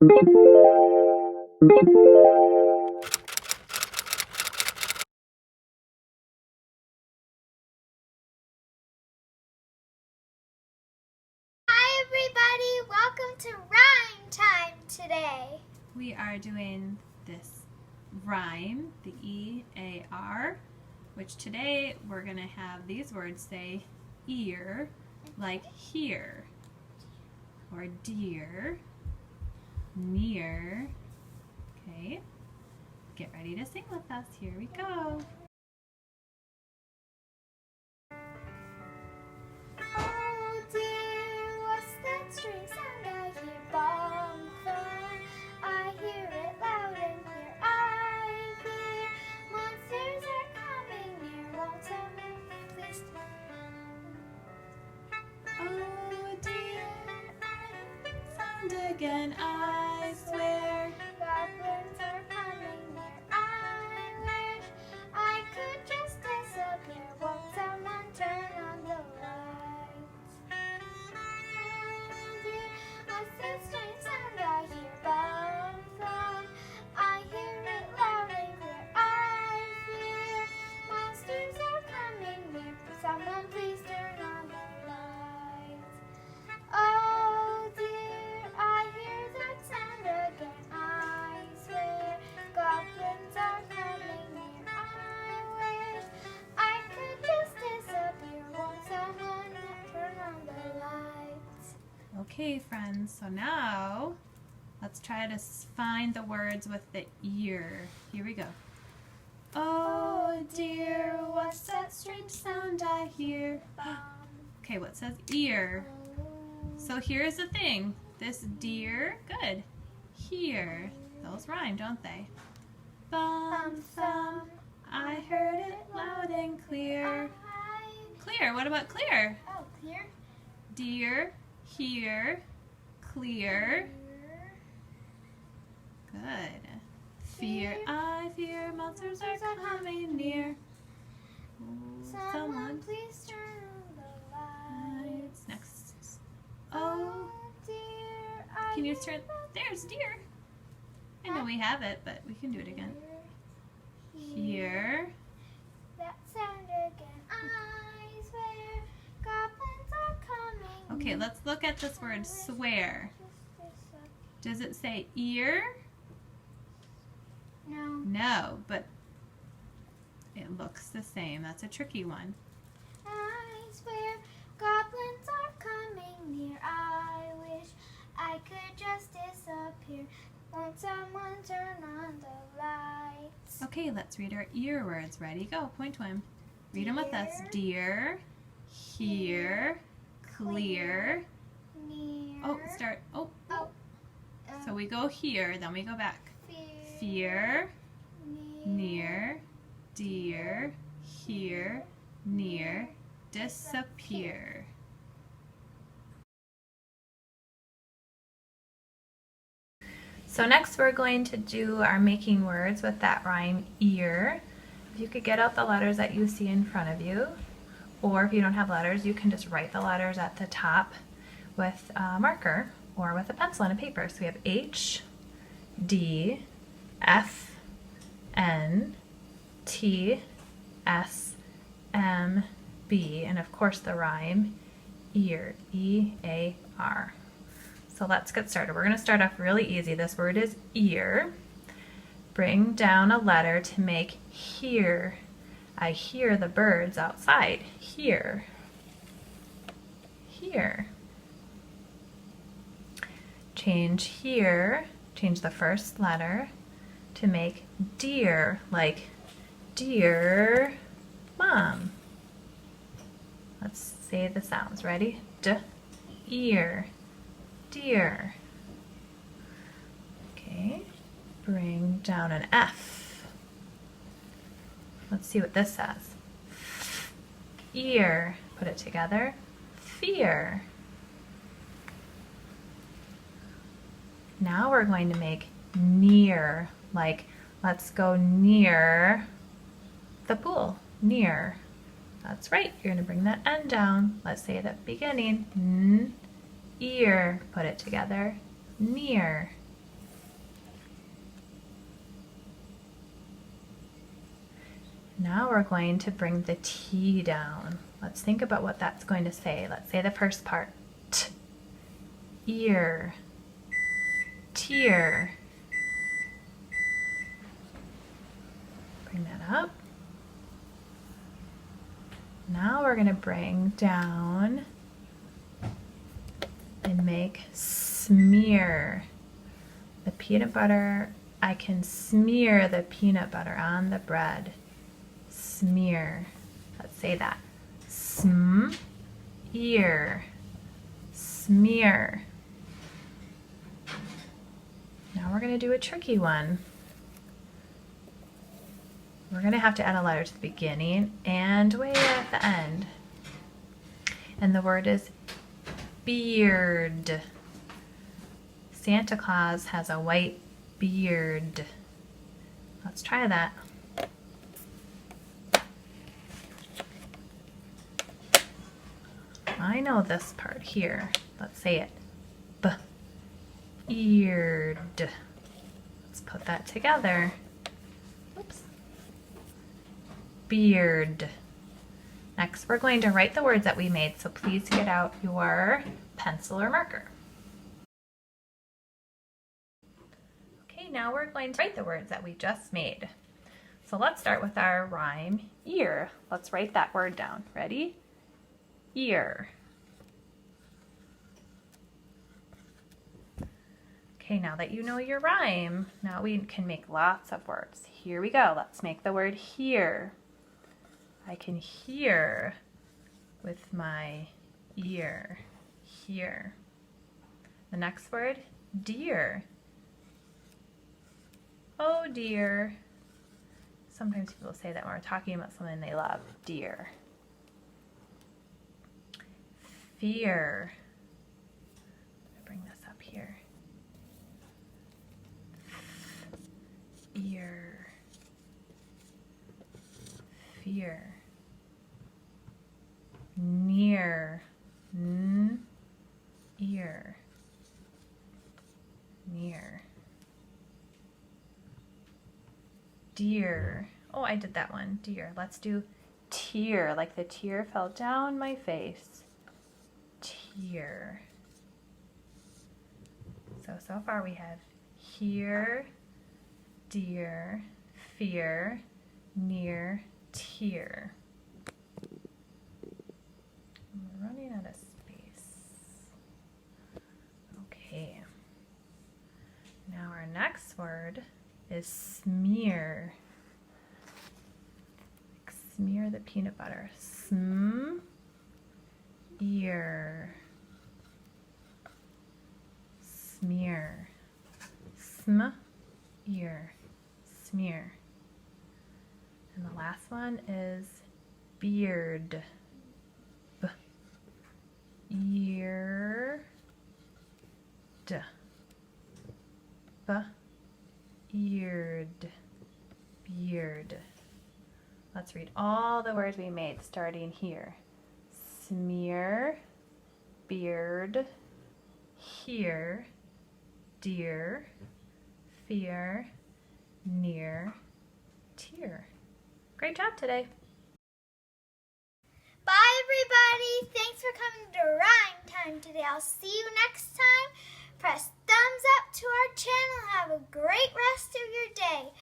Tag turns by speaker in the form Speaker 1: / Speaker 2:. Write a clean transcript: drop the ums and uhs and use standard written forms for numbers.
Speaker 1: Hi everybody, welcome to Rhyme Time today.
Speaker 2: We are doing this rhyme, the E-A-R, which today we're going to have these words say ear, like here, or dear, near. Okay, get ready to sing with us. Here we go.
Speaker 1: Oh dear, what's that strange sound I hear? Bum thumb, I hear it loud and clear. I fear monsters are coming near. Won't someone please?
Speaker 2: Oh dear, sound again, I swear.
Speaker 1: Goblins are coming near. I wish I could just disappear. Won't someone turn on the lights? Oh dear, what's that strange sound I hear? Bum thumb, I hear it loud and clear. I fear monsters are coming near. Someone please turn on the lights. Oh dear, I hear that sound again. I swear, goblins are coming near. I wish I could just disappear. Won't someone turn on the lights?
Speaker 2: Okay, friends, so now let's try to find the words with the ear. Here we go. Oh dear, what's that strange sound I hear? Okay, what says ear? So here's the thing. This deer, good. Here, those rhyme, don't they? Bum thumb, I heard it loud and clear. Clear, what about clear?
Speaker 1: Oh, clear.
Speaker 2: Deer, here, clear. Good. Fear, I fear monsters are coming near.
Speaker 1: Someone please turn on the lights.
Speaker 2: Lights. Next. Oh,
Speaker 1: Dear, I
Speaker 2: can you
Speaker 1: hear
Speaker 2: turn? There's deer. I know we have it, but we can do it again. Here.
Speaker 1: That sound again. I swear, goblins are coming.
Speaker 2: Okay, let's look at this word swear. Does it say ear?
Speaker 1: No.
Speaker 2: No, but it looks the same. That's a tricky one.
Speaker 1: I swear, goblins are coming near. I wish I could just disappear. Won't someone turn on the lights?
Speaker 2: Okay, let's read our ear words. Ready? Go. Point to him. Read them with us. Dear, here, clear.
Speaker 1: Near.
Speaker 2: Oh, start. Oh,
Speaker 1: Oh.
Speaker 2: so we go here, then we go back. Fear, near, dear, here, near, disappear. So next we're going to do our making words with that rhyme ear. If you could get out the letters that you see in front of you, or if you don't have letters, you can just write the letters at the top with a marker or with a pencil and a paper. So we have H, D, F, N, T, S, M, B, and of course the rhyme ear, E-A-R. So let's get started. We're going to start off really easy. This word is ear. Bring down a letter to make hear. I hear the birds outside. Hear. Hear. Change here, change the first letter to make dear, like dear mom. Let's say the sounds. Ready? D, ear, dear. Okay, bring down an F. Let's see what this says. Ear, put it together. Fear. Now we're going to make near, like let's go near the pool. Near. That's right. You're going to bring that N down. Let's say it at the beginning. N, ear. Put it together. Near. Now we're going to bring the T down. Let's think about what that's going to say. Let's say the first part. T, ear, tear. Bring that up. Now we're going to bring down and make smear. The peanut butter, I can smear the peanut butter on the bread. Smear. Let's say that. Ear. Smear. Now we're going to do a tricky one. We're going to have to add a letter to the beginning and way at the end. And the word is beard. Santa Claus has a white beard. Let's try that. I know this part here. Let's say it. Beard. Let's put that together. Oops. Beard. Next, we're going to write the words that we made, so please get out your pencil or marker. Okay, now we're going to write the words that we just made. So let's start with our rhyme, ear. Let's write that word down. Ready? Ear. Okay, now that you know your rhyme, now we can make lots of words. Here we go. Let's make the word hear. I can hear with my ear. Hear. The next word, dear. Oh dear. Sometimes people say that when we're talking about something they love. Dear. Fear. I'm going to bring this up here. Ear. Fear. Near. Ear. Near. Dear. Oh, I did that one. Dear. Let's do tear, like the tear fell down my face. Tear. So far we have hear, dear, fear, near, tear. We're running out of space. Okay. Now our next word is smear. Like smear the peanut butter. Ear. Smear. Ear. Smear. And the last one is beard. Ear. Eared. Beard. Let's read all the words we made starting here. Smear, beard, hear, dear, fear, near, tear. Great job today.
Speaker 1: Bye, everybody. Thanks for coming to Rhyme Time today. I'll see you next time. Press thumbs up to our channel. Have a great rest of your day.